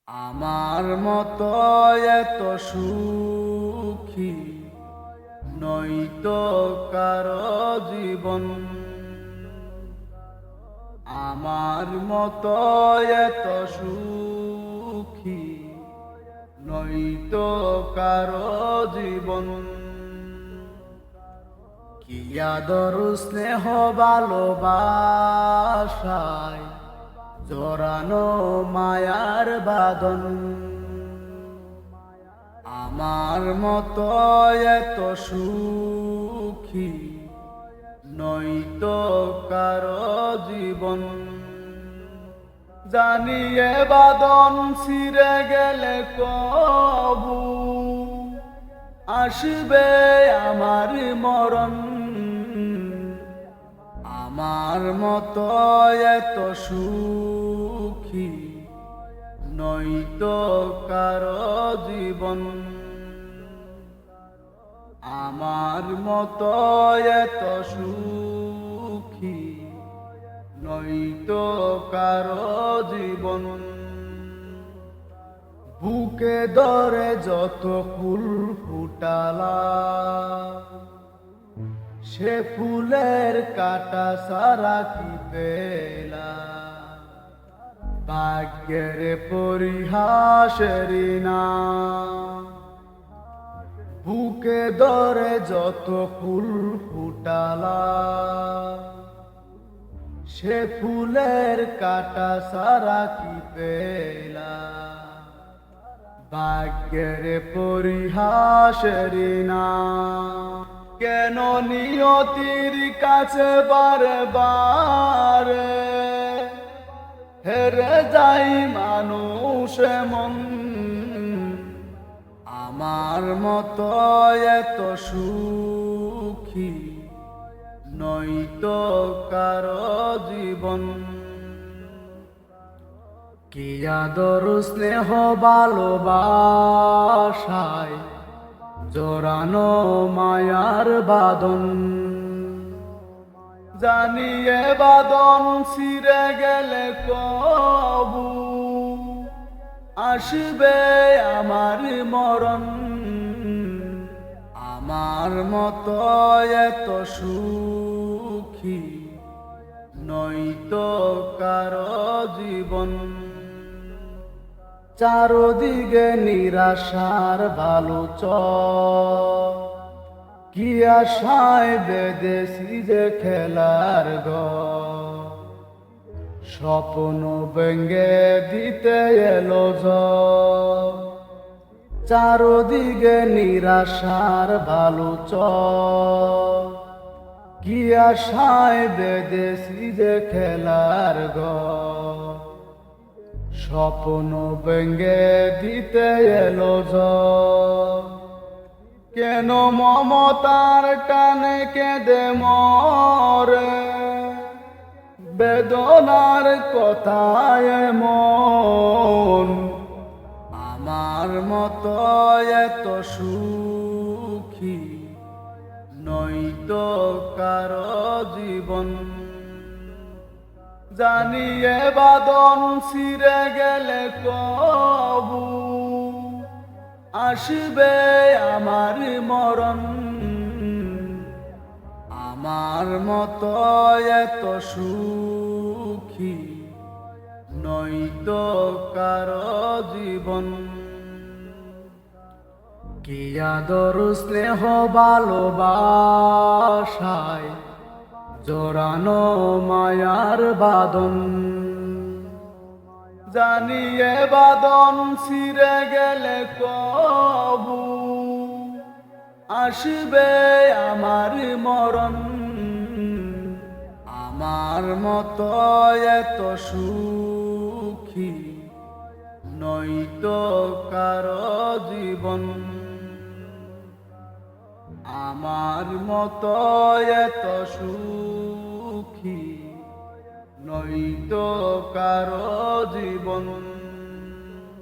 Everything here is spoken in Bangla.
আমার মতো এত সুখী নয়তো কারো জীবন। আমার মতো এত সুখী নয়তো কারো জীবন। কি আদর স্নেহ ভালোবাসায় জড়ানো মায়ার বাঁধন। আমার মতো এত সুখী নয়তো কারো জীবন। জানিয়ে বাঁধন ছিঁড়ে গেলে কবু আসবে আমার মরণ। আমার মতো এত সুখী নয়তো কারো জীবন। আমার মতো এত সুখী নয়তো কারো জীবন। বুকে ধরে যত ফুল ফুটালা সে ফুলের কাটা সারা কি পেলা। ভাগ্যের পরিহাসের না বুকে ধরে যত ফুল ফুটালা সে ফুলের কাটা সারা কি পেলা। ভাগ্যের পরিহাসের না কেন নিয়তির কাছে বারে বারে হেরে যাই মানুষ মন। আমার মতো এত সুখী নয়তো কারো জীবন। কি আদর স্নেহ ভালোবাসায় জড়ানো মায়ার বাঁধন। জানিয়ে বাঁধন ছিঁড়ে গেলে কবু আসবে আমার মরণ। আমার মতো এত সুখী নয়তো কারো জীবন। চারদিকে নিরাশার বালুচ কি আশায় বেঁধেছি যে খেলার ঘর। স্বপ্ন ভেঙে দিতে এলো ঝড়। চারদিকে নিরাশার বালুচ কি আশায় বেঁধেছি যে খেলার ঘর। স্বপ্ন ভেঙে দিতে এলো ঝড়। কেন মমতার টানে কেঁদে মরে বেদনার কথায় মন। আমার মতো এত সুখী নয়তো কারো জীবন। জানিয়ে বাঁধন ছিঁড়ে গেলে কবু আসবে আমার মরণ। আমার মতো এত সুখী নয়তো কারো জীবন। কি আদর স্নেহ ভালোবাসায় জড়ানো মায়ার বাঁধন। জানিয়ে বাঁধন ছিঁড়ে গেলে কবু আসবে আমার মরণ। আমার মতো এত সুখী নয়তো কারো জীবন। আমার মতো এত সুখী নয়তো কারো জীবন।